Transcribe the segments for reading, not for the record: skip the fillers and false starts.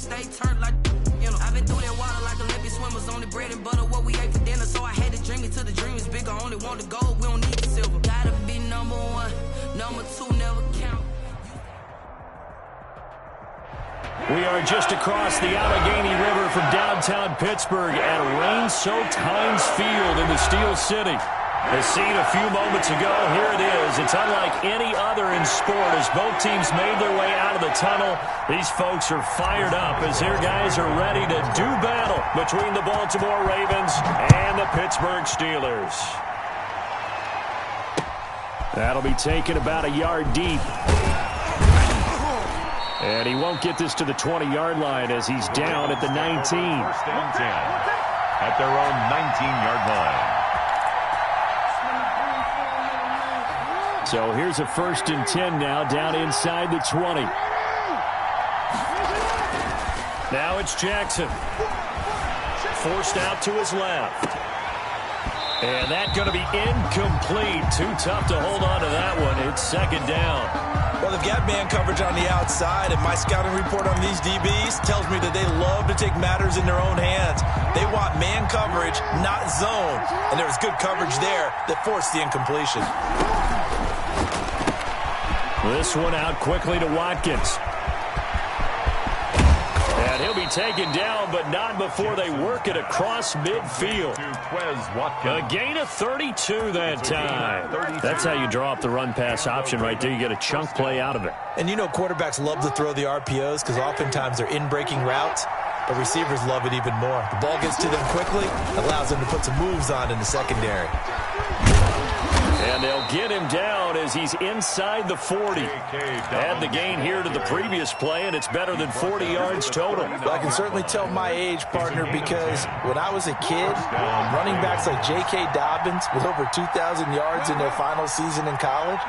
stay turned like, you know. I've been through that water like Olympic swimmers. Only bread and butter, what we ate for dinner. So I had to dream it till the dream is bigger. Only want the gold, we don't need the silver. Gotta be number one, number two, never count. We are just across the Allegheny River from downtown Pittsburgh at rain-soaked Heinz Field in the Steel City. As seen a few moments ago, here it is. It's unlike any other in sport as both teams made their way out of the tunnel. These folks are fired up as their guys are ready to do battle between the Baltimore Ravens and the Pittsburgh Steelers. That'll be taken about a yard deep. And he won't get this to the 20-yard line as he's down at the 19. First and 10 at their own 19-yard line. So here's a 1st and 10 now down inside the 20. Now it's Jackson. Forced out to his left. And that's going to be incomplete. Too tough to hold on to that one. It's 2nd down. Well, they've got man coverage on the outside, and my scouting report on these DBs tells me that they love to take matters in their own hands. They want man coverage, not zone. And there was good coverage there that forced the incompletion. This one out quickly to Watkins. And he'll be taken down, but not before they work it across midfield. A gain of 32 that time. That's how you draw up the run-pass option right there. You get a chunk play out of it. And you know quarterbacks love to throw the RPOs because oftentimes they're in-breaking routes, but receivers love it even more. The ball gets to them quickly, allows them to put some moves on in the secondary. And they'll get him down as he's inside the 40. Add the gain here to the previous play, and it's better than 40 yards total. Well, I can certainly tell my age, partner, because when I was a kid, running backs like J.K. Dobbins with over 2,000 yards in their final season in college,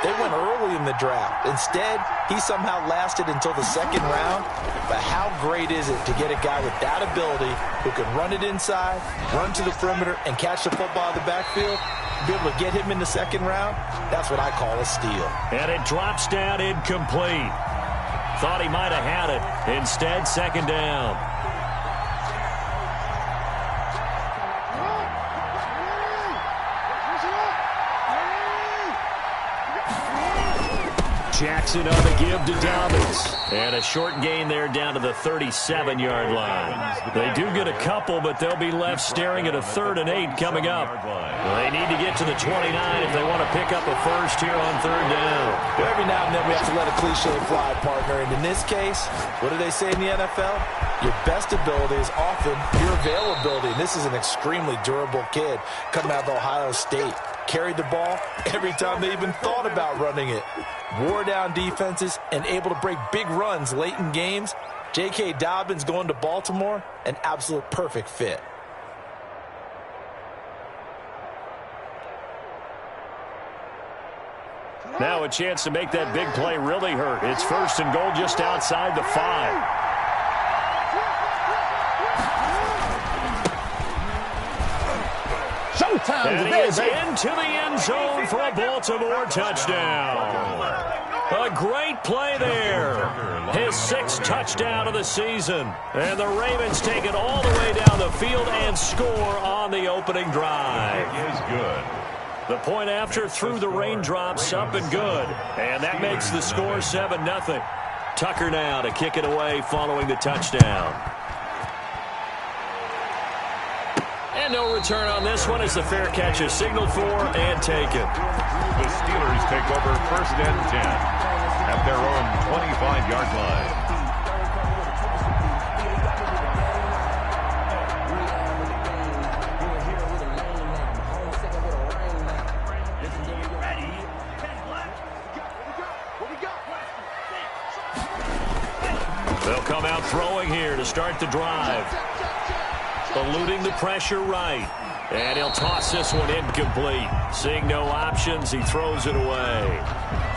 they went early in the draft. Instead, he somehow lasted until the 2nd round. But how great is it to get a guy with that ability who can run it inside, run to the perimeter, and catch the football in the backfield? Be able to get him in the 2nd round, that's what I call a steal. And it drops down incomplete. Thought he might have had it. Instead, 2nd down. Jackson on the give to Dobbins. And a short gain there down to the 37-yard line. They do get a couple, but they'll be left staring at a 3rd and 8 coming up. They need to get to the 29 if they want to pick up a first here on 3rd down. Every now and then we have to let a cliche fly, partner. And in this case, what do they say in the NFL? Your best ability is often your availability. And this is an extremely durable kid coming out of Ohio State. Carried the ball every time they even thought about running it. Wore down defenses and able to break big runs late in games. J.K. Dobbins going to Baltimore, an absolute perfect fit. Now a chance to make that big play really hurt. It's 1st and goal just outside the 5. And he is into the end zone for a Baltimore touchdown. A great play there. His 6th touchdown of the season. And the Ravens take it all the way down the field and score on the opening drive. It is good. The point after through the raindrops up and good. And that makes the score 7-0. Tucker now to kick it away following the touchdown. And no return on this one as the fair catch is signaled for and taken. The Steelers take over 1st and 10 at their own 25-yard line. They'll come out throwing here to start the drive. Eluding the pressure right. And he'll toss this one incomplete. Seeing no options, he throws it away.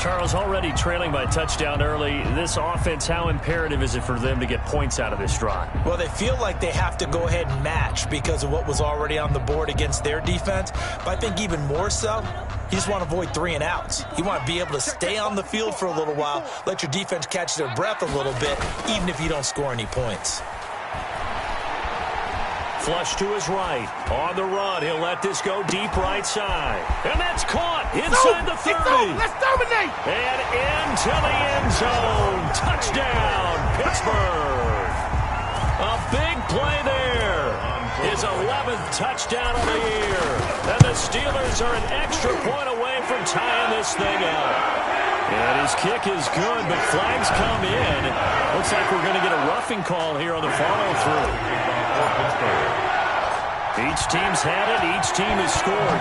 Charles, already trailing by a touchdown early. This offense, how imperative is it for them to get points out of this drive? Well, they feel like they have to go ahead and match because of what was already on the board against their defense. But I think even more so, you just want to avoid 3 and outs. You want to be able to stay on the field for a little while, let your defense catch their breath a little bit, even if you don't score any points. Flush to his right. On the run, he'll let this go deep right side. And that's caught inside the 30. Let's dominate. And into the end zone. Touchdown, Pittsburgh. A big play there. His 11th touchdown of the year. And the Steelers are an extra point away from tying this thing up. And his kick is good, but flags come in. Looks like we're going to get a roughing call here on the follow-through. Each team's had it. Each team has scored.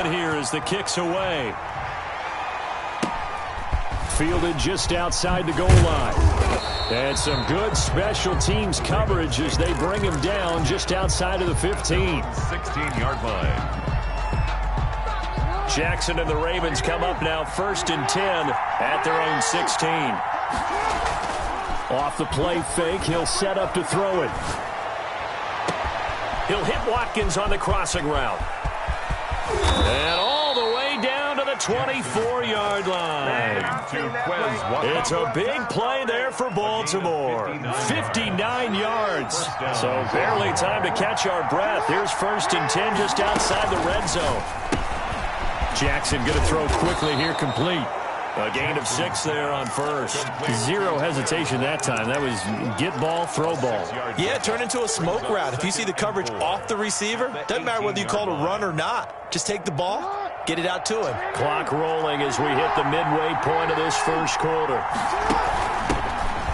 7-7 here as the kick's away. Fielded just outside the goal line. And some good special teams coverage as they bring him down just outside of the 15. 16-yard line. Jackson and the Ravens come up now 1st and 10 at their own 16. Off the play fake, he'll set up to throw it. He'll hit Watkins on the crossing route. And all the way down to the 24-yard line. It's a big play there for Baltimore. 59 yards. So barely time to catch our breath. Here's 1st and 10 just outside the red zone. Jackson going to throw quickly here, complete. A gain of 6 there on 1st. Zero hesitation that time. That was get ball, throw ball. Yeah, turn into a smoke route. If you see the coverage off the receiver, doesn't matter whether you call it a run or not. Just take the ball, get it out to him. Clock rolling as we hit the midway point of this 1st quarter.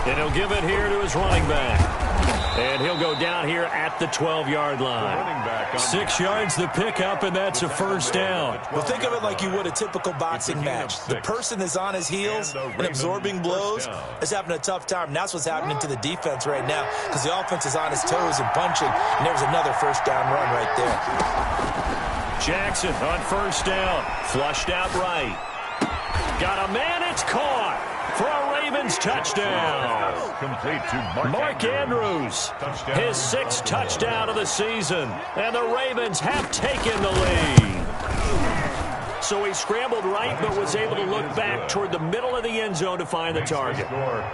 And he'll give it here to his running back. And he'll go down here at the 12-yard line. 6 yards the pickup, and that's a 1st down. Well, think of it like you would a typical boxing match. The person is on his heels and absorbing blows is having a tough time. And that's what's happening to the defense right now because the offense is on his toes and punching. And there's another 1st down run right there. Jackson on 1st down. Flushed out right. Got a man, it's caught. For a Ravens touchdown. Complete to Mark Andrews. His 6th touchdown of the season. And the Ravens have taken the lead. So he scrambled right but was able to look back toward the middle of the end zone to find the target.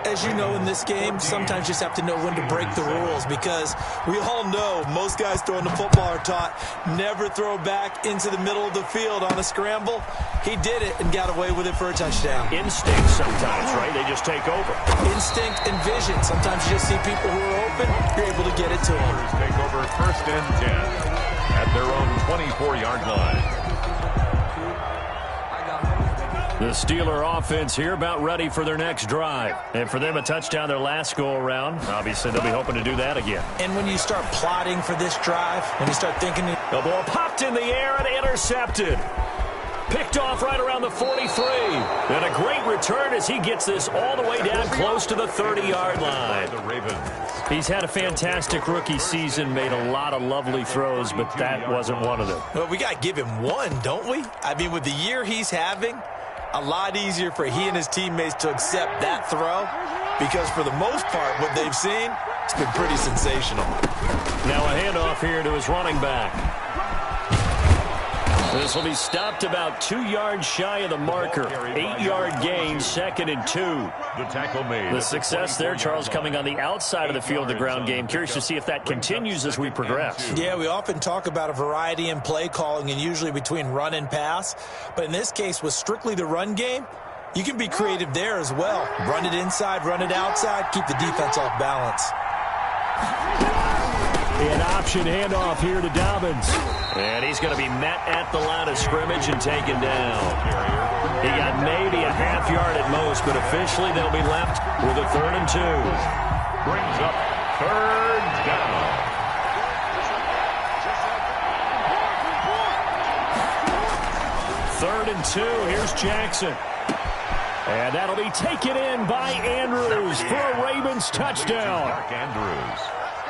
As you know in this game, sometimes you just have to know when to break the rules because we all know most guys throwing the football are taught never throw back into the middle of the field on a scramble. He did it and got away with it for a touchdown. Instinct sometimes, right? They just take over. Instinct and vision. Sometimes you just see people who are open, you're able to get it to them. Take over 1st and 10 at their own 24-yard line. The Steeler offense here about ready for their next drive. And for them, a touchdown their last go-around. Obviously, they'll be hoping to do that again. And when you start plotting for this drive, when you start thinking... The ball popped in the air and intercepted. Picked off right around the 43. And a great return as he gets this all the way down close to the 30-yard line. He's had a fantastic rookie season, made a lot of lovely throws, but that wasn't one of them. Well, we got to give him one, don't we? I mean, with the year he's having... a lot easier for he and his teammates to accept that throw because for the most part, what they've seen, it's been pretty sensational. Now a handoff here to his running back. This will be stopped about 2 yards shy of the marker. 8-yard gain, 2nd and 2. The tackle made. The success there, Charles, coming on the outside of the field of the ground game. Curious to see if that continues as we progress. Yeah, we often talk about a variety in play calling and usually between run and pass. But in this case, with strictly the run game, you can be creative there as well. Run it inside, run it outside, keep the defense off balance. An option handoff here to Dobbins. And he's going to be met at the line of scrimmage and taken down. He got maybe a half yard at most, but officially they'll be left with a 3rd and 2. Brings up 3rd down. Third and 2. Here's Jackson. And that'll be taken in by Andrews for a Ravens touchdown. Mark Andrews.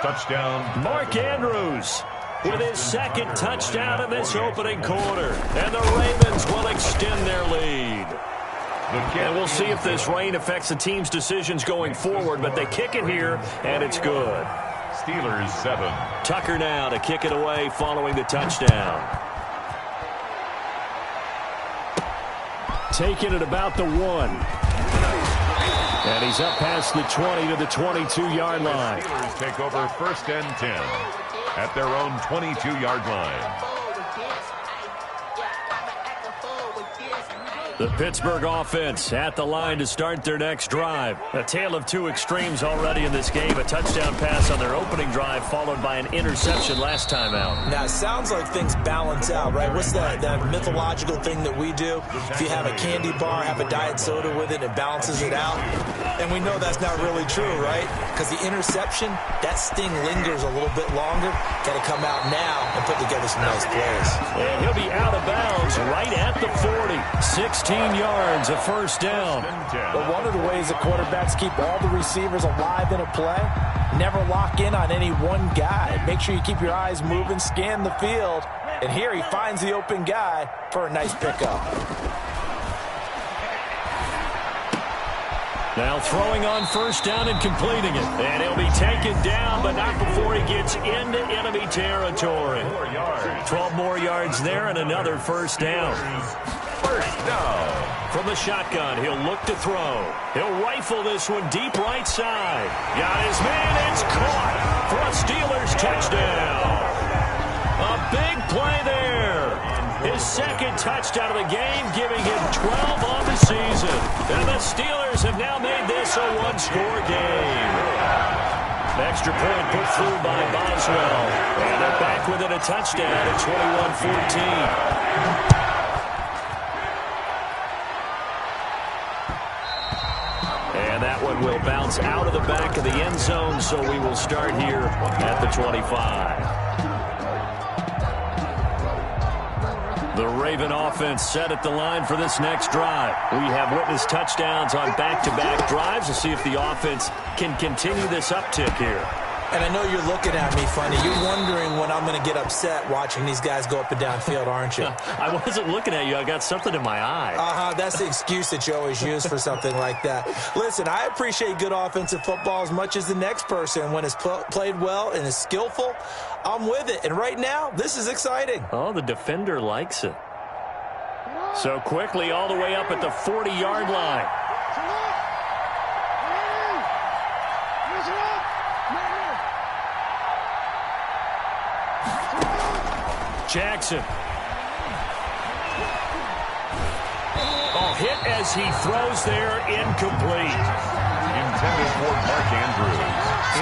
Touchdown. Mark Andrews with his 2nd touchdown in this opening quarter. And the Ravens will extend their lead. And we'll see if this rain affects the team's decisions going forward, but they kick it here, and it's good. Steelers 7. Tucker now to kick it away following the touchdown. Taking it about the 1. And he's up past the 20 to the 22-yard line. The Steelers take over 1st and 10 at their own 22-yard line. The Pittsburgh offense at the line to start their next drive. A tale of two extremes already in this game. A touchdown pass on their opening drive followed by an interception last time out. Now, it sounds like things balance out, right? What's that mythological thing that we do? If you have a candy bar, have a diet soda with it, it balances it out. And we know that's not really true, right? Because the interception, that sting lingers a little bit longer. Got to come out now and put together some nice plays. And he'll be out of bounds right at the 40. 16 yards, a first down. But one of the ways the quarterbacks keep all the receivers alive in a play, never lock in on any one guy. Make sure you keep your eyes moving, scan the field. And here he finds the open guy for a nice pickup. Now throwing on first down and completing it. And he'll be taken down, but not before he gets into enemy territory. 12 more yards there and another first down. First down. From the shotgun, he'll look to throw. He'll rifle this one deep right side. Got his man, it's caught for a Steelers touchdown. A big play there. His second touchdown of the game, giving him 12 on the season. And the Steelers have now made this a one-score game. Extra point put through by Boswell. And they're back within a touchdown at 21-14. And that one will bounce out of the back of the end zone, so we will start here at the 25. The Raven offense set at the line for this next drive. We have witnessed touchdowns on back-to-back drives to see if the offense can continue this uptick here. And I know you're looking at me funny. You're wondering when I'm going to get upset watching these guys go up and down field, aren't you? I wasn't looking at you. I got something in my eye. That's the excuse that you always use for something like that. Listen, I appreciate good offensive football as much as the next person. When it's played well and is skillful, I'm with it. And right now, this is exciting. Oh, the defender likes it. So quickly all the way up at the 40-yard line. Jackson. Oh, hit as he throws there, incomplete. Intended for Mark Andrews.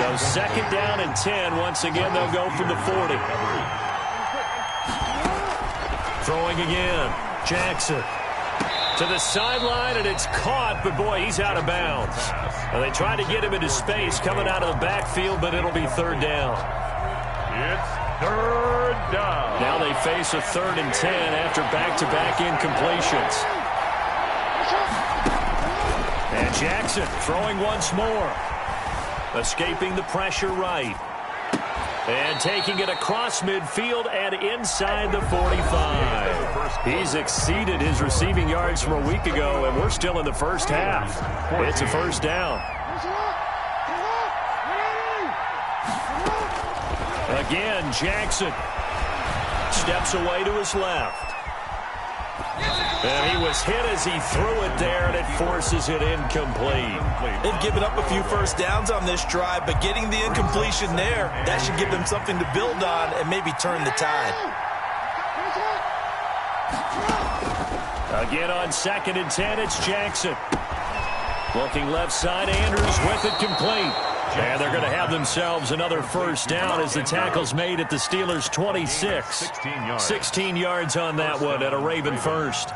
So second down and 10. Once again, they'll go from the 40. Throwing again. Jackson to the sideline, and it's caught, but boy, he's out of bounds. Well, they tried to get him into space coming out of the backfield, but it'll be third down. It's third down. Now they face a 3rd and 10 after back-to-back incompletions. And Jackson throwing once more. Escaping the pressure right. And taking it across midfield and inside the 45. He's exceeded his receiving yards from a week ago, and we're still in the first half. It's a first down. Again, Jackson steps away to his left. And he was hit as he threw it there, and it forces it incomplete. They've given up a few first downs on this drive, but getting the incompletion there, that should give them something to build on and maybe turn the tide. Again on 2nd and 10, it's Jackson. Looking left side, Andrews with it complete. And they're going to have themselves another first down as the tackle's made at the Steelers' 26. 16 yards on that one at a Raven first.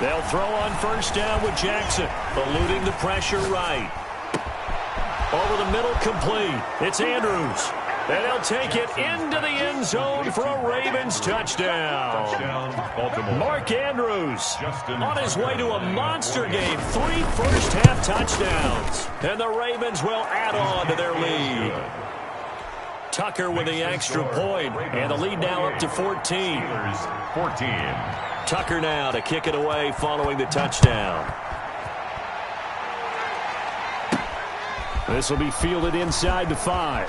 They'll throw on first down with Jackson, eluding the pressure right. Over the middle, complete. It's Andrews. And they'll take it into the end zone for a Ravens touchdown. Mark Andrews on his way to a monster game. 3 first-half touchdowns. And the Ravens will add on to their lead. Tucker with the extra point, and the lead now up to 14. Tucker now to kick it away following the touchdown. This will be fielded inside the 5.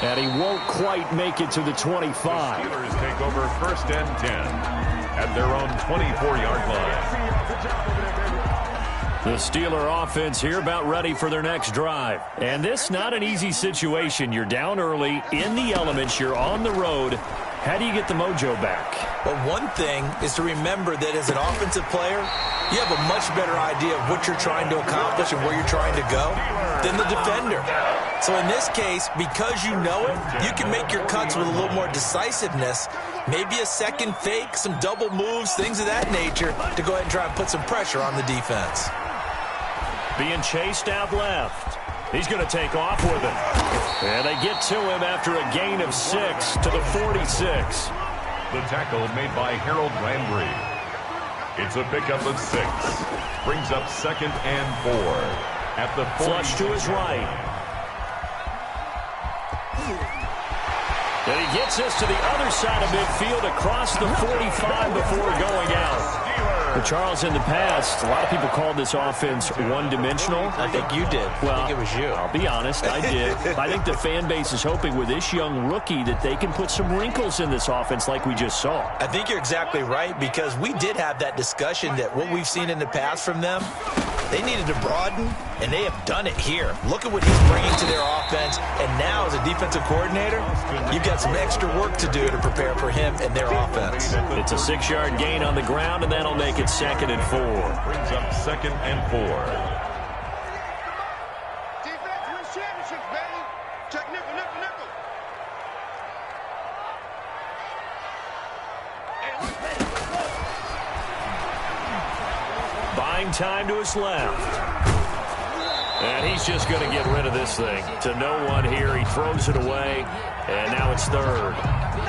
And he won't quite make it to the 25. The Steelers take over first and 10 at their own 24-yard line. The Steeler offense here about ready for their next drive. And this not an easy situation. You're down early, in the elements, you're on the road. How do you get the mojo back? Well, one thing is to remember that as an offensive player, you have a much better idea of what you're trying to accomplish and where you're trying to go than the defender. So in this case, because you know it, you can make your cuts with a little more decisiveness, maybe a second fake, some double moves, things of that nature, to go ahead and try and put some pressure on the defense. Being chased out left. He's going to take off with it. And they get to him after a gain of 6 to the 46. The tackle made by Harold Landry. It's a pickup of 6. Brings up 2nd and 4 at the 40. Flush to his right. And he gets us to the other side of midfield across the 45 before going out. But Charles, in the past, a lot of people called this offense one-dimensional. I think you did. Well, I think it was you. I'll be honest, I did. I think the fan base is hoping with this young rookie that they can put some wrinkles in this offense like we just saw. I think you're exactly right, because we did have that discussion that what we've seen in the past from them, they needed to broaden, and they have done it here. Look at what he's bringing to their offense, and now as a defensive coordinator, you've got some extra work to do to prepare for him and their offense. It's a 6-yard gain on the ground, and that'll make it 2nd and 4. Brings up 2nd and 4. Defense wins championships, baby. Check nickel, nickel, nickel. Buying time to his left. And he's just going to get rid of this thing. To no one here. He throws it away. And now it's 3rd.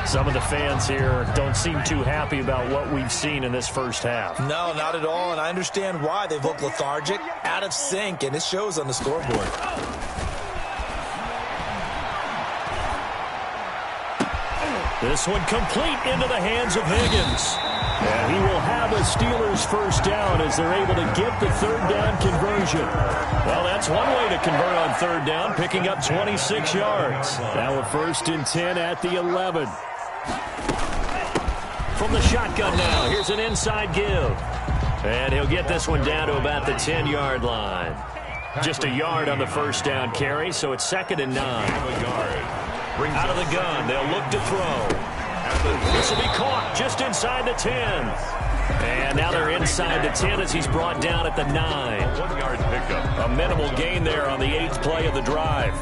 Some of the fans here don't seem too happy about what we've seen in this first half. No, not at all. And I understand why. They've looked lethargic, out of sync, and it shows on the scoreboard. This one complete into the hands of Higgins. And he will have a Steelers first down as they're able to get the 3rd down conversion. Well, that's one way to convert on 3rd down, picking up 26 yards. Now a 1st and 10 at the 11. From the shotgun now, here's an inside give. And he'll get this one down to about the 10-yard line. Just a yard on the first down carry, so it's 2nd and 9. Out of the gun, they'll look to throw. This will be caught just inside the 10. And now they're inside the 10 as he's brought down at the 9. 1-yard pickup. A minimal gain there on the 8th play of the drive.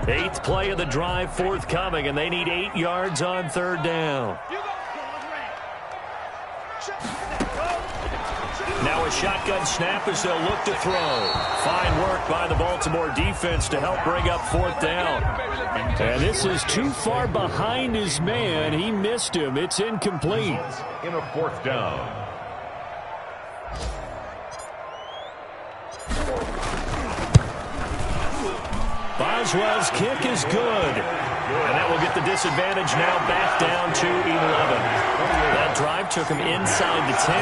8th play of the drive forthcoming, and they need 8 yards on 3rd down. Now a shotgun snap as they'll look to throw. Fine work by the Baltimore defense to help bring up 4th down. And this is too far behind his man. He missed him. It's incomplete. In a 4th down. Boswell's kick is good. And that will get the disadvantage now back down to 11. That drive took him inside the 10.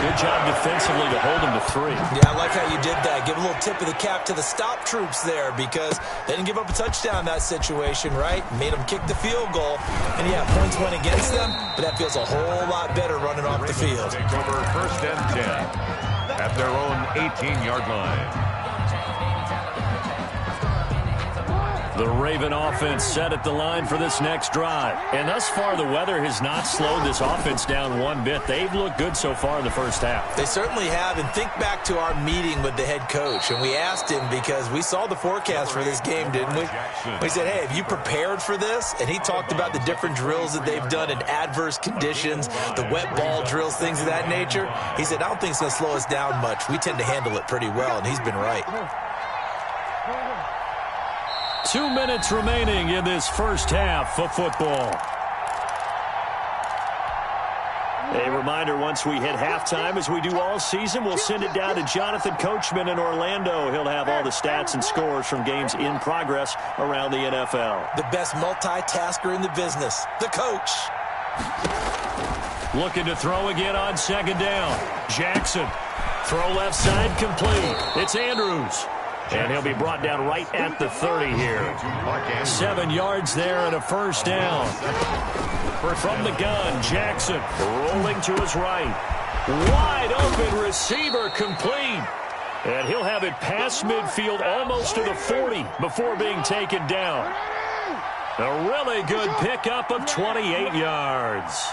Good job defensively to hold him to 3. Yeah, I like how you did that. Give a little tip of the cap to the stop troops there, because they didn't give up a touchdown in that situation, right? Made them kick the field goal. And yeah, points went against them, but that feels a whole lot better running off the field. Take over 1st and 10 at their own 18-yard line. The Raven offense set at the line for this next drive. And thus far, the weather has not slowed this offense down one bit. They've looked good so far in the first half. They certainly have. And think back to our meeting with the head coach. And we asked him, because we saw the forecast for this game, didn't we? We said, hey, have you prepared for this? And he talked about the different drills that they've done in adverse conditions, the wet ball drills, things of that nature. He said, I don't think it's going to slow us down much. We tend to handle it pretty well, and he's been right. 2 minutes remaining in this first half of football. A reminder, once we hit halftime, as we do all season, we'll send it down to Jonathan Coachman in Orlando. He'll have all the stats and scores from games in progress around the NFL. The best multitasker in the business, the coach. Looking to throw again on second down. Jackson. Throw left side complete. It's Andrews. And he'll be brought down right at the 30 here. 7 yards there and a first down. From the gun, Jackson rolling to his right. Wide open receiver complete. And he'll have it past midfield almost to the 40 before being taken down. A really good pickup of 28 yards.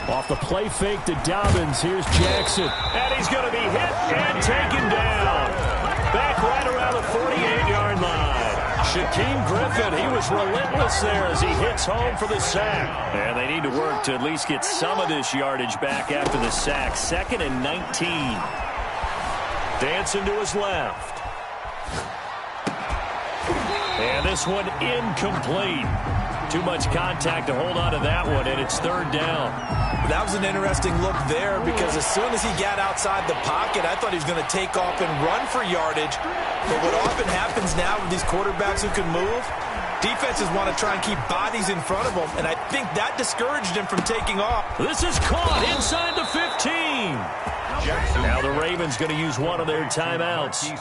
Off the play fake to Dobbins, here's Jackson. And he's going to be hit and taken down. Back right around the 48-yard line. Shaquem Griffin, he was relentless there as he hits home for the sack. And they need to work to at least get some of this yardage back after the sack. 2nd and 19. Dancing to his left. And this one incomplete. Too much contact to hold on to that one, and it's 3rd down. That was an interesting look there, because as soon as he got outside the pocket, I thought he was going to take off and run for yardage. But what often happens now with these quarterbacks who can move, defenses want to try and keep bodies in front of them, and I think that discouraged him from taking off. This is caught inside the 15. Now the Ravens going to use one of their timeouts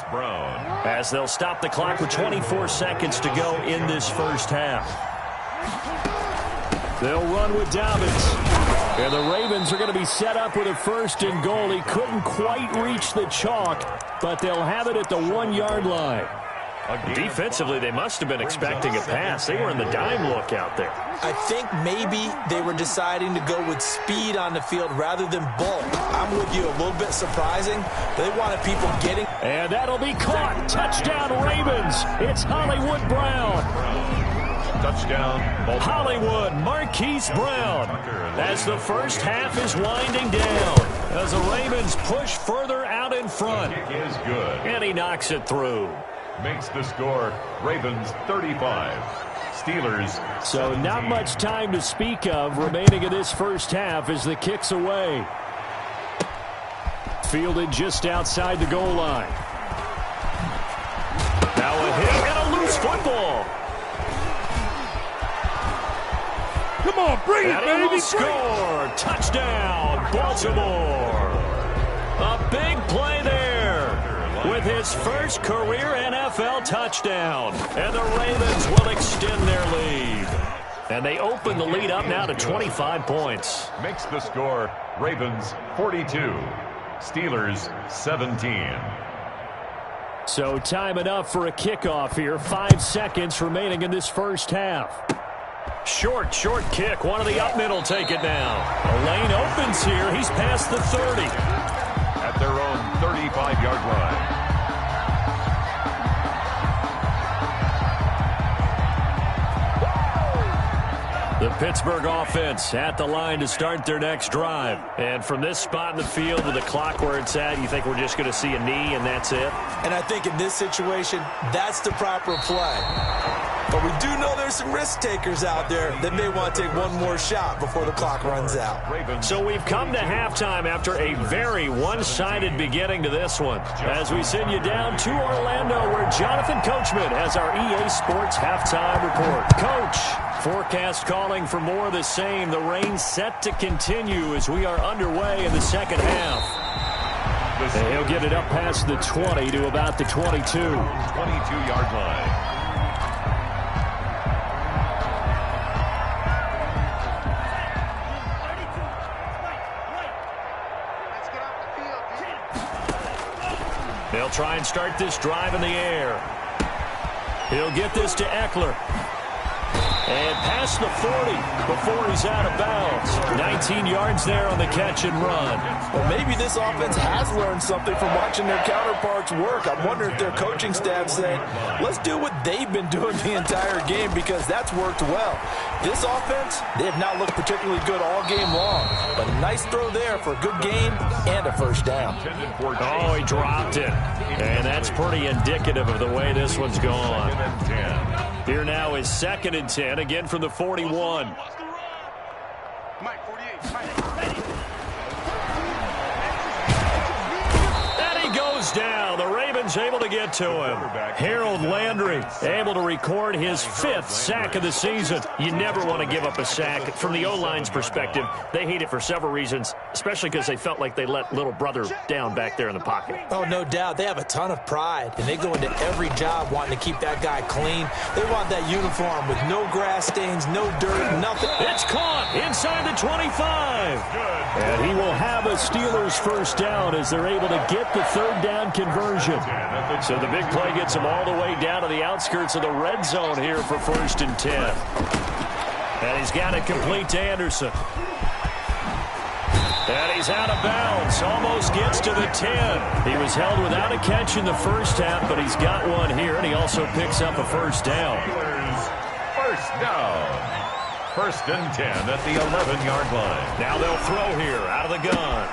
as they'll stop the clock with 24 seconds to go in this first half. They'll run with Dobbins. And the Ravens are going to be set up with a 1st and goal. He couldn't quite reach the chalk, but they'll have it at the 1-yard line. Defensively, they must have been expecting a pass. They were in the dime look out there. I think maybe they were deciding to go with speed on the field rather than bulk. I'm with you, a little bit surprising. They wanted people getting. And that'll be caught. Touchdown, Ravens. It's Hollywood Brown. Touchdown, Baltimore. Hollywood, Marquise Brown, as the first half is winding down, as the Ravens push further out in front. Kick is good. And he knocks it through. Makes the score Ravens 35, Steelers 17. So not much time to speak of remaining in this first half as the kick's away. Fielded just outside the goal line. Now a hit and a loose football. Come on, bring it, baby. Will score. Touchdown, Baltimore. A big play there with his first career NFL touchdown. And the Ravens will extend their lead. And they open the lead up now to 25 points. Makes the score Ravens 42, Steelers 17. So time enough for a kickoff here. 5 seconds remaining in this first half. Short kick. One of the up middle take it now. A lane opens here. He's past the 30. At their own 35-yard line. The Pittsburgh offense at the line to start their next drive. And from this spot in the field with the clock where it's at, you think we're just going to see a knee and that's it? And I think in this situation, that's the proper play. But we do know there's some risk takers out there that may want to take one more shot before the clock runs out. So we've come to halftime after a very one-sided beginning to this one. As we send you down to Orlando, where Jonathan Coachman has our EA Sports halftime report. Coach, forecast calling for more of the same. The rain set to continue as we are underway in the second half. And he'll get it up past the 20 to about the 22. 22-yard line. They'll try and start this drive in the air. He'll get this to Eckler. And past the 40 before he's out of bounds. 19 yards there on the catch and run. Well, maybe this offense has learned something from watching their counterparts work. I wonder if their coaching staff said, let's do what they've been doing the entire game, because that's worked well. This offense, they have not looked particularly good all game long. But a nice throw there for a good gain and a first down. Oh, he dropped it. And that's pretty indicative of the way this one's gone. Here now is 2nd and 10, again from the 41. Mike, 48. Mike. And he goes down. The Ravens able to get to him. Harold Landry able to record his 5th sack of the season. You never want to give up a sack. From the O-line's perspective, they hate it for several reasons, especially because they felt like they let little brother down back there in the pocket. Oh, no doubt. They have a ton of pride, and they go into every job wanting to keep that guy clean. They want that uniform with no grass stains, no dirt, nothing. It's caught inside the 25. And he will have a Steelers first down as they're able to get the 3rd down conversion. So the big play gets him all the way down to the outskirts of the red zone here for 1st and 10. And he's got it complete to Anderson. And he's out of bounds. Almost gets to the 10. He was held without a catch in the first half, but he's got one here, and he also picks up a first down. First down. 1st and 10 at the 11-yard line. Now they'll throw here out of the gun.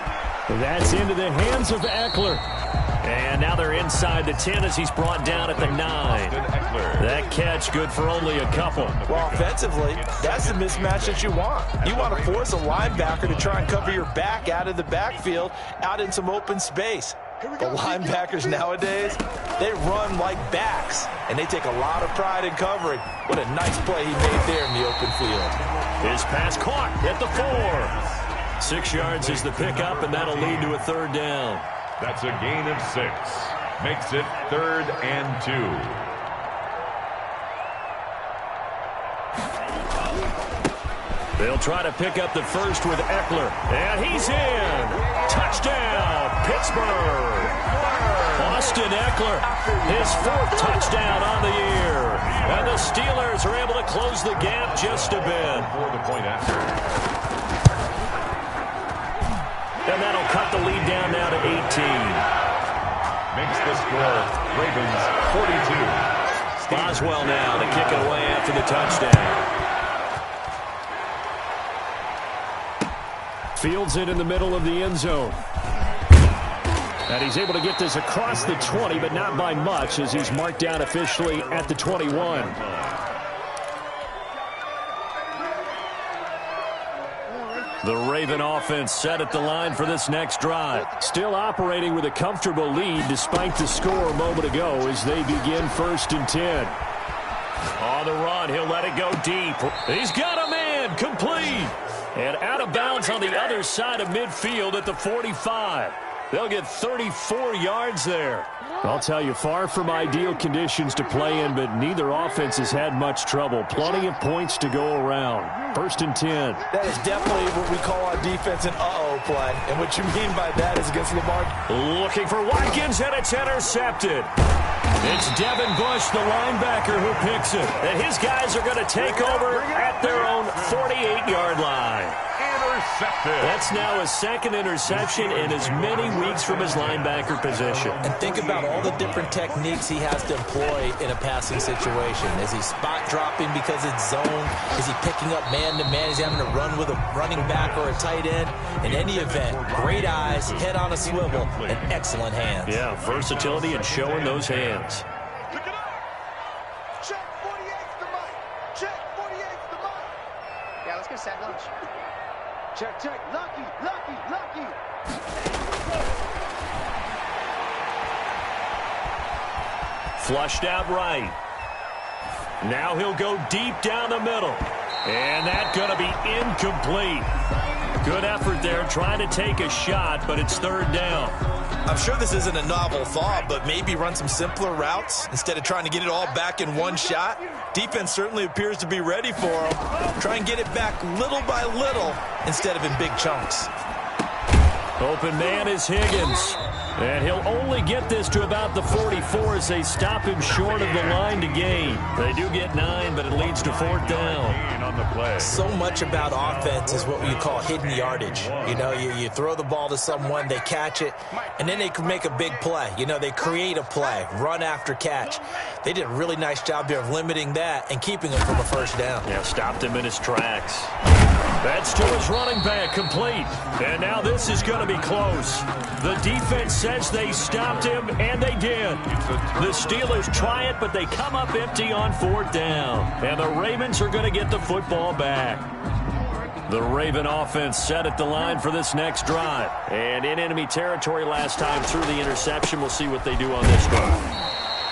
That's into the hands of Eckler. And now they're inside the 10 as he's brought down at the 9. That catch good for only a couple. Well, offensively, that's the mismatch that you want. You want to force a linebacker to try and cover your back out of the backfield, out in some open space. The linebackers nowadays, they run like backs, and they take a lot of pride in covering. What a nice play he made there in the open field. His pass caught at the 4. 6 yards is the pickup, and that'll lead to a 3rd down. That's a gain of 6. Makes it 3rd and 2. They'll try to pick up the first with Eckler. And he's in. Touchdown, Pittsburgh. Austin Eckler, his 4th touchdown on the year. And the Steelers are able to close the gap just a bit. For the point after. And that'll cut the lead down now to 18. Makes the score Ravens 42. Boswell now to kick it away after the touchdown. Fields it in the middle of the end zone. And he's able to get this across the 20, but not by much, as he's marked down officially at the 21. The Raven offense set at the line for this next drive. Still operating with a comfortable lead despite the score a moment ago as they begin 1st and 10. On the run, he'll let it go deep. He's got a man, complete. And out of bounds on the other side of midfield at the 45. They'll get 34 yards there. I'll tell you, far from ideal conditions to play in, but neither offense has had much trouble. Plenty of points to go around. 1st and 10. That is definitely what we call our defense an uh-oh play. And what you mean by that is against Lamar. Looking for Watkins, and it's intercepted. It's Devin Bush, the linebacker, who picks it. And his guys are going to take over at their own 48-yard line. Intercepted. That's now his 2nd interception in as many weeks from his linebacker position. And think about all the different techniques he has to employ in a passing situation. Is he spot dropping because it's zone? Is he picking up man-to-man? Is he having to run with a running back or a tight end? In any event, great eyes, head on a swivel, and excellent hands. Yeah, versatility and showing those hands. Pick it up. Check 48's the mic. Check 48's the mic. Yeah, let's go set lunch. Check, check. Lucky, lucky, lucky. Flushed out right. Now he'll go deep down the middle. And that's going to be incomplete. Good effort there trying to take a shot, but it's 3rd down. I'm sure this isn't a novel thought, but maybe run some simpler routes instead of trying to get it all back in one shot. Defense certainly appears to be ready for him. Try and get it back little by little instead of in big chunks. Open man is Higgins. And he'll only get this to about the 44 as they stop him short of the line to gain. They do get 9, but it leads to 4th down. So much about offense is what we call hidden yardage. You know, you throw the ball to someone, they catch it, and then they can make a big play. You know, they create a play, run after catch. They did a really nice job here of limiting that and keeping him from a first down. Yeah, stopped him in his tracks. That's to his running back, complete. And now this is going to be close. The defense says they stopped him, and they did. The Steelers try it, but they come up empty on 4th down. And the Ravens are going to get the football back. The Raven offense set at the line for this next drive. And in enemy territory last time through the interception. We'll see what they do on this drive.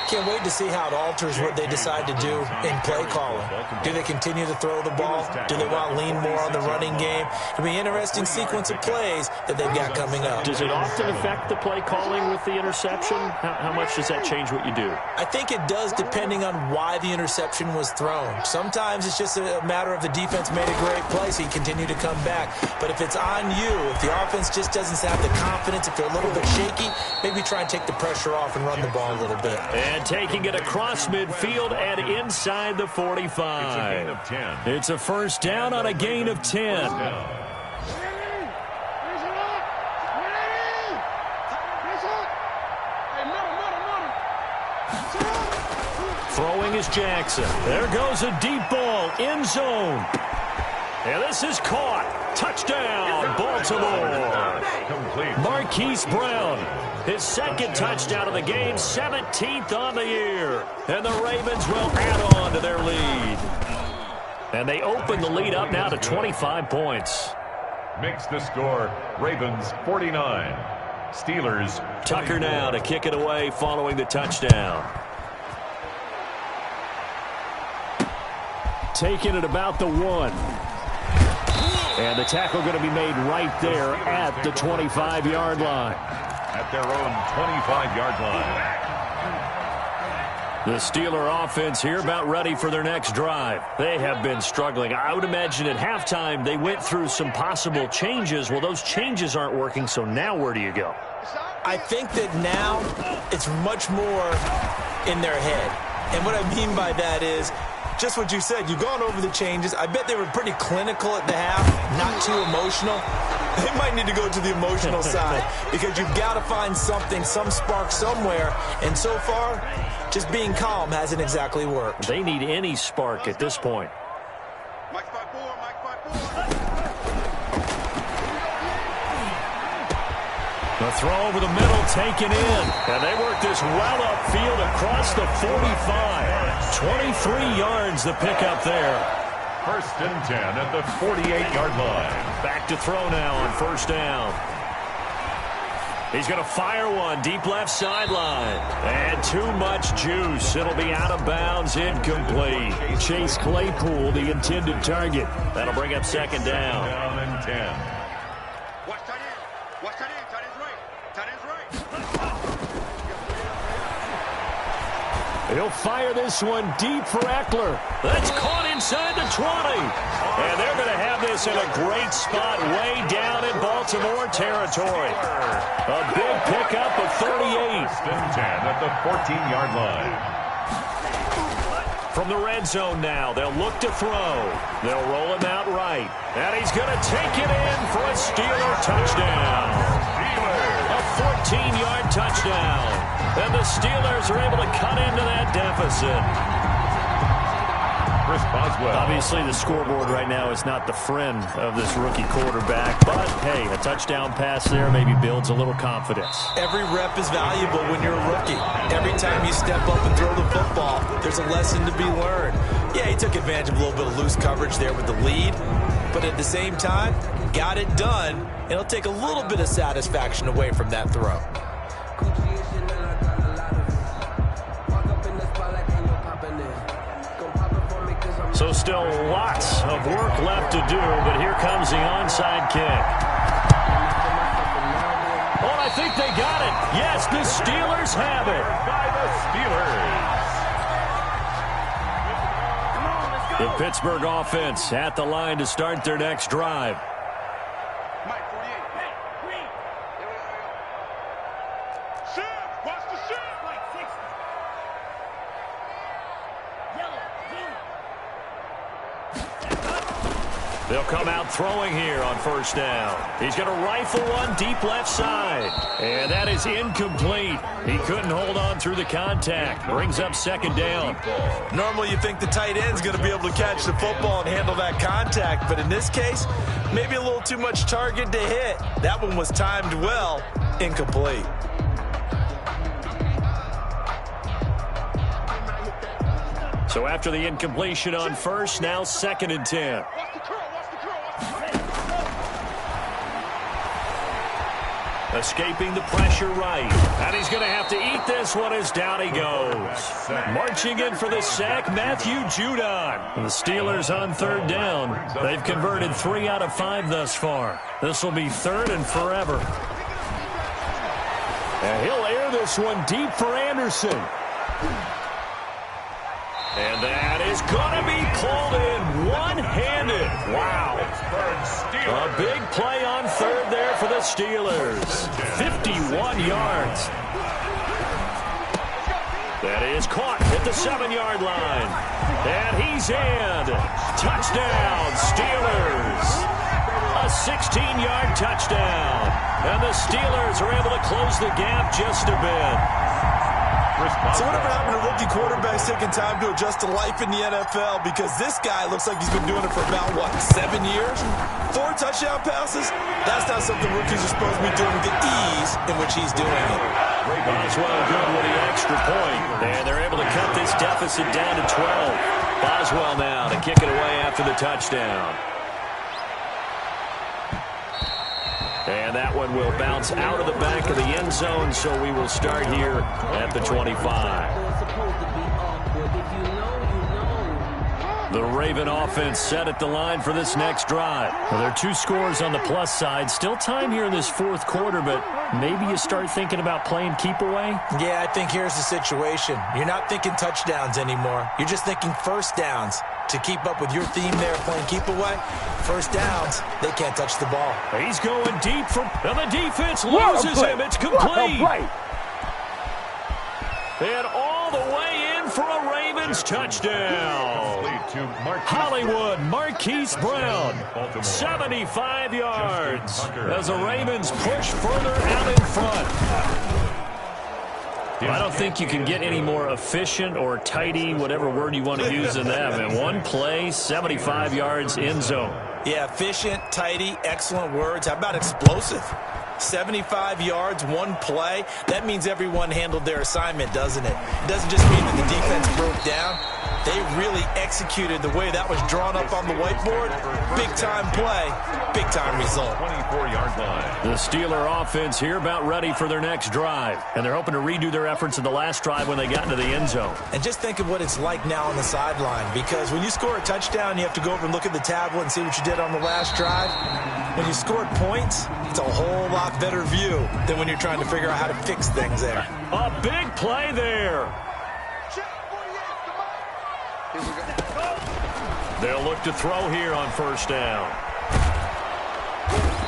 Can't wait to see how it alters what they decide to do in play calling. Do they continue to throw the ball? Do they want to lean more on the running game? It'll be an interesting sequence of plays that they've got coming up. Does it often affect the play calling with the interception? How much does that change what you do? I think it does depending on why the interception was thrown. Sometimes it's just a matter of the defense made a great play, so you continue to come back. But if it's on you, if the offense just doesn't have the confidence, if they're a little bit shaky, maybe try and take the pressure off and run the ball a little bit. And taking it across midfield and inside the 45. It's a gain of 10. It's a first down on a gain of 10. Throwing is Jackson. There goes a deep ball, end zone. And this is caught. Touchdown, Baltimore. Marquise Brown, his second touchdown of the game, 17th on the year. And the Ravens will add on to their lead. And they open the lead up now to 25 points. Makes the score, Ravens 49. Steelers 24. Tucker now to kick it away following the touchdown. Taking it about the 1. And the tackle going to be made right there at the 25-yard line. At their own 25-yard line. The Steeler offense here about ready for their next drive. They have been struggling. I would imagine at halftime they went through some possible changes. Well, those changes aren't working, so now where do you go? I think that now it's much more in their head. And what I mean by that is just what you said. You've gone over the changes. I bet they were pretty clinical at the half, not too emotional. They might need to go to the emotional side because you've got to find something, some spark somewhere. And so far, just being calm hasn't exactly worked. They need any spark at this point. The throw over the middle taken in. And they work this well upfield across the 45. 23 yards the pickup there. First and 10 at the 48-yard line. Back to throw now on first down. He's going to fire one deep left sideline. And too much juice. It'll be out of bounds, incomplete. Chase Claypool, the intended target. That'll bring up second down. Down and 10. He'll fire this one deep for Eckler. That's caught inside the 20. And they're going to have this in a great spot way down in Baltimore territory. A big pickup of 38. First and 10 at the 14-yard line. From the red zone now, they'll look to throw. They'll roll him out right. And he's going to take it in for a Steeler touchdown. A 14-yard touchdown. And the Steelers are able to cut into that deficit. Chris Boswell. Obviously, the scoreboard right now is not the friend of this rookie quarterback. But, hey, a touchdown pass there maybe builds a little confidence. Every rep is valuable when you're a rookie. Every time you step up and throw the football, there's a lesson to be learned. Yeah, he took advantage of a little bit of loose coverage there with the lead. But at the same time, got it done. It'll take a little bit of satisfaction away from that throw. So still lots of work left to do, but here comes the onside kick. Oh, I think they got it. Yes, the Steelers have it. By the Steelers. The Pittsburgh offense at the line to start their next drive. They'll come out throwing here on first down. He's going to rifle one deep left side. And that is incomplete. He couldn't hold on through the contact. Brings up second down. Normally you think the tight end's going to be able to catch the football and handle that contact. But in this case, maybe a little too much target to hit. That one was timed well. Incomplete. So after the incompletion on first, now second and 10. Escaping the pressure right. And he's going to have to eat this one as down he goes. Marching in for the sack, Matthew Judon. The Steelers on third down. They've converted 3 out of 5 thus far. This will be third and forever. And he'll air this one deep for Anderson. And that is going to be pulled in one-handed. Wow. A big play on third there for the Steelers. 51 yards. That is caught at the 7-yard line. And he's in. Touchdown, Steelers. A 16-yard touchdown. And the Steelers are able to close the gap just a bit. So whatever happened to rookie quarterbacks taking time to adjust to life in the NFL? Because this guy looks like he's been doing it for about, 7 years? 4 touchdown passes? That's not something rookies are supposed to be doing with the ease in which he's doing it. Boswell good with the extra point. And they're able to cut this deficit down to 12. Boswell now to kick it away after the touchdown. And that one will bounce out of the back of the end zone, so we will start here at the 25. The Raven offense set at the line for this next drive. Well, there are 2 scores on the plus side. Still time here in this fourth quarter, but maybe you start thinking about playing keep away? Yeah, I think here's the situation. You're not thinking touchdowns anymore. You're just thinking first downs. To keep up with your theme there, playing keep away, first downs, they can't touch the ball. He's going deep for, and the defense loses him. It's complete. And all the way in for a Ravens touchdown. Hollywood Marquise Brown, 75 yards as the Ravens push further out in front. I don't think you can get any more efficient or tidy, whatever word you want to use in that. And one play, 75 yards in zone. Yeah, efficient, tidy, excellent words. How about explosive? 75 yards, one play. That means everyone handled their assignment, doesn't it? It doesn't just mean that the defense broke down. They really executed the way that was drawn up on the whiteboard. Big-time play, big-time result. 24-yard line. The Steeler offense here about ready for their next drive. And they're hoping to redo their efforts in the last drive when they got into the end zone. And just think of what it's like now on the sideline. Because when you score a touchdown, you have to go over and look at the tablet and see what you did on the last drive. When you scored points, it's a whole lot better view than when you're trying to figure out how to fix things there. A big play there. They'll look to throw here on first down.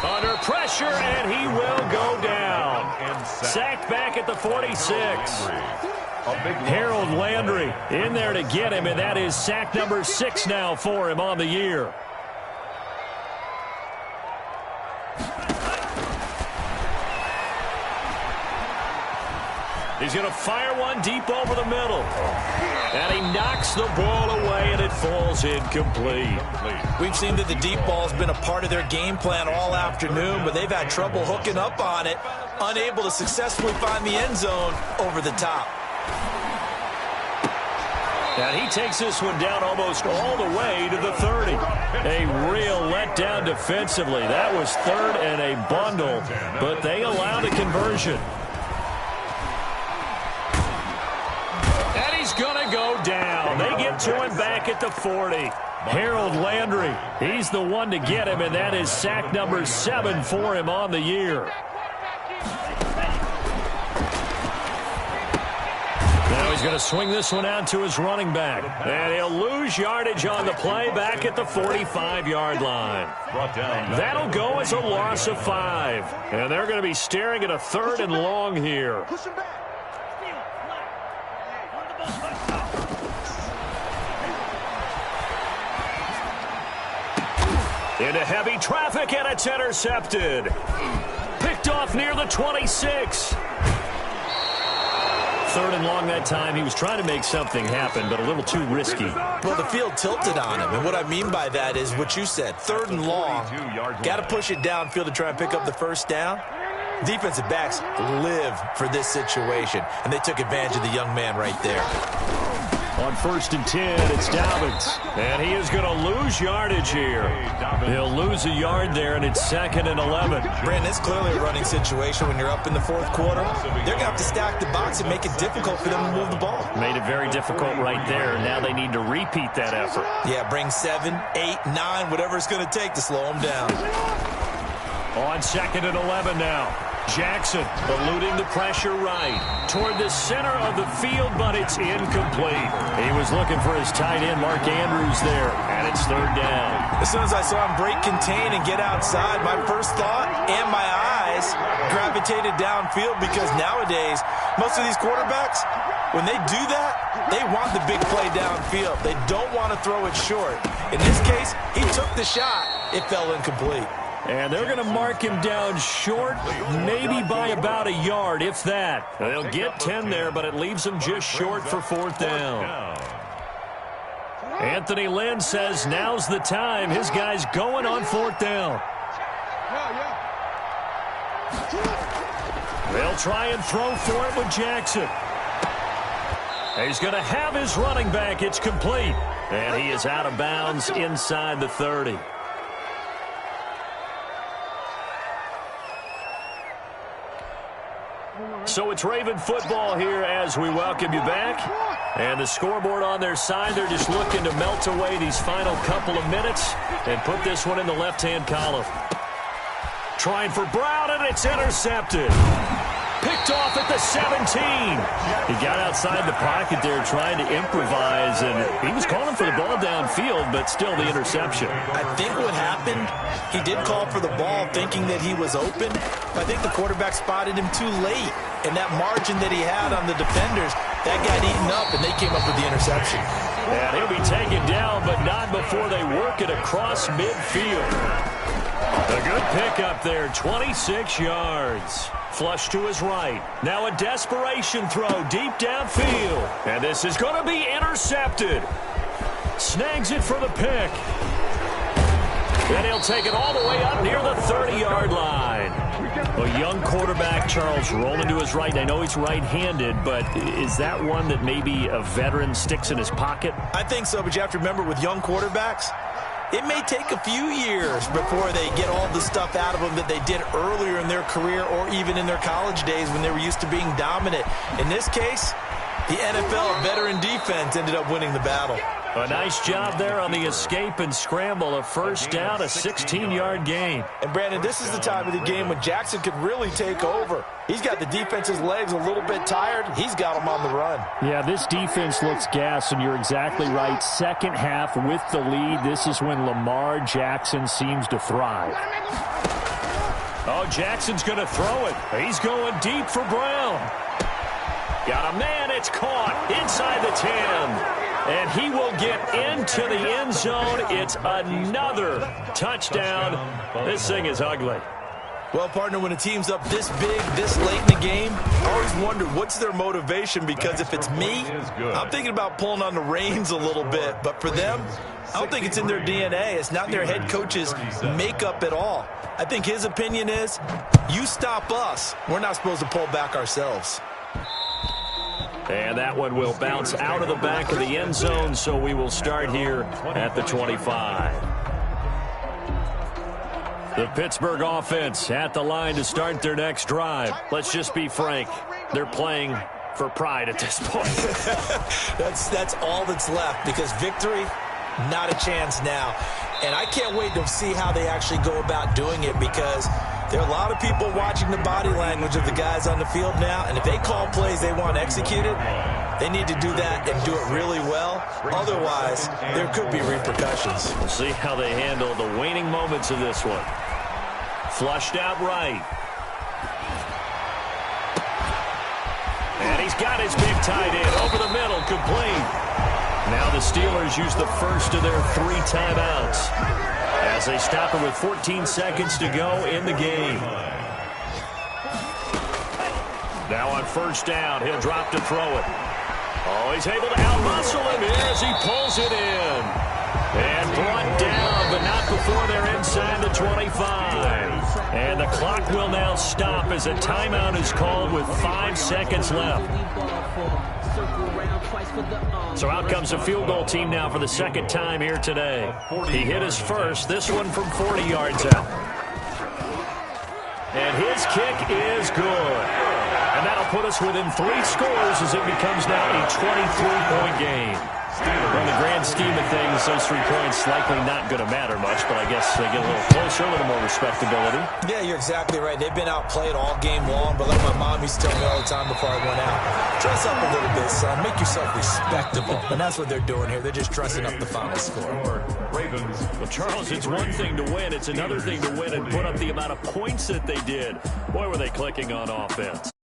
Under pressure, and he will go down. Sacked back at the 46. Harold Landry in there to get him, and that is sack number 6 now for him on the year. He's going to fire one deep over the middle. And he knocks the ball away, and it falls incomplete. We've seen that the deep ball's been a part of their game plan all afternoon, but they've had trouble hooking up on it, unable to successfully find the end zone over the top. And he takes this one down almost all the way to the 30. A real letdown defensively. That was third and a bundle, but they allowed a conversion. He's going to go down. They get to him back at the 40. Harold Landry, he's the one to get him, and that is sack number 7 for him on the year. Now he's going to swing this one out to his running back. And he'll lose yardage on the play back at the 45-yard line. That'll go as a loss of 5. And they're going to be staring at a 3rd and long here. Into heavy traffic, and it's intercepted. Picked off near the 26. 3rd and long that time. He was trying to make something happen, but a little too risky. Well, the field tilted on him, and what I mean by that is what you said. 3rd and long. Got to push it downfield to try and pick up the first down. Defensive backs live for this situation, and they took advantage of the young man right there. On 1st and 10, it's Dobbins. And he is going to lose yardage here. He'll lose a yard there, and it's 2nd and 11. Brandon, it's clearly a running situation when you're up in the 4th quarter. They're going to have to stack the box and make it difficult for them to move the ball. Made it very difficult right there. Now they need to repeat that effort. Yeah, bring 7, 8, 9, whatever it's going to take to slow them down. On 2nd and 11 now. Jackson eluding the pressure right toward the center of the field, but it's incomplete. He was looking for his tight end, Mark Andrews, there, and it's 3rd down. As soon as I saw him break contain and get outside, my first thought and my eyes gravitated downfield, because nowadays, most of these quarterbacks, when they do that, they want the big play downfield. They don't want to throw it short. In this case, he took the shot. It fell incomplete. And they're going to mark him down short, maybe by about a yard, if that. They'll get 10 there, but it leaves them just short for 4th down. Anthony Lynn says now's the time. His guy's going on 4th down. They'll try and throw for it with Jackson. He's going to have his running back. It's complete. And he is out of bounds inside the 30. So it's Raven football here as we welcome you back. And the scoreboard on their side, they're just looking to melt away these final couple of minutes and put this one in the left-hand column. Trying for Brown, and it's intercepted. Picked off at the 17. He got outside the pocket there trying to improvise, and he was calling for the ball downfield, but still the interception. I think what happened, he did call for the ball thinking that he was open. I think the quarterback spotted him too late, and that margin that he had on the defenders, that got eaten up, and they came up with the interception. And he'll be taken down, but not before they work it across midfield. A good pickup there, 26 yards. Flush to his right. Now a desperation throw deep downfield. And this is going to be intercepted. Snags it for the pick. Then he'll take it all the way up near the 30-yard line. A young quarterback, Charles, rolling to his right. I know he's right-handed, but is that one that maybe a veteran sticks in his pocket? I think so, but you have to remember with young quarterbacks, it may take a few years before they get all the stuff out of them that they did earlier in their career or even in their college days when they were used to being dominant. In this case, the NFL veteran defense ended up winning the battle. A nice job there on the escape and scramble. A 1st down, a 16-yard gain. And, Brandon, this is the time of the game when Jackson could really take over. He's got the defense's legs a little bit tired. He's got them on the run. Yeah, this defense looks gassed, and you're exactly right. Second half with the lead, this is when Lamar Jackson seems to thrive. Oh, Jackson's going to throw it. He's going deep for Brown. Got a man. It's caught inside the 10. And he will get into the end zone. It's another touchdown. This thing is ugly. Well, partner, when a team's up this big, this late in the game, I always wonder what's their motivation, because if it's me, I'm thinking about pulling on the reins a little bit. But for them, I don't think it's in their DNA. It's not in their head coach's makeup at all. I think his opinion is, you stop us, we're not supposed to pull back ourselves. And that one will bounce out of the back of the end zone, so we will start here at the 25. The Pittsburgh offense at the line to start their next drive. Let's just be frank, they're playing for pride at this point. That's all that's left, because victory, not a chance now. And I can't wait to see how they actually go about doing it, because there are a lot of people watching the body language of the guys on the field now, and if they call plays they want executed, They need to do that and do it really well. Otherwise, there could be repercussions. We'll see how they handle the waning moments of this one. Flushed out right. And he's got his big tight end over the middle, complete. Now the Steelers use the first of their 3 timeouts as they stop it with 14 seconds to go in the game. Now on first down, he'll drop to throw it. Oh, he's able to outmuscle him here as he pulls it in. And brought down, but not before they're inside the 25. And the clock will now stop as a timeout is called with 5 seconds left. So out comes the field goal team now for the second time here today. He hit his first, this one from 40 yards out. And his kick is good. And that'll put us within 3 scores as it becomes now a 23-point game. Well, in the grand scheme of things, those 3 points likely not going to matter much, but I guess they get a little closer, a little more respectability. Yeah, you're exactly right. They've been outplayed all game long, but like my mom used to tell me all the time before I went out, dress up a little bit, son. Make yourself respectable. And that's what they're doing here. They're just dressing up the final score. Well, Charles, it's one thing to win. It's another thing to win and put up the amount of points that they did. Boy, were they clicking on offense.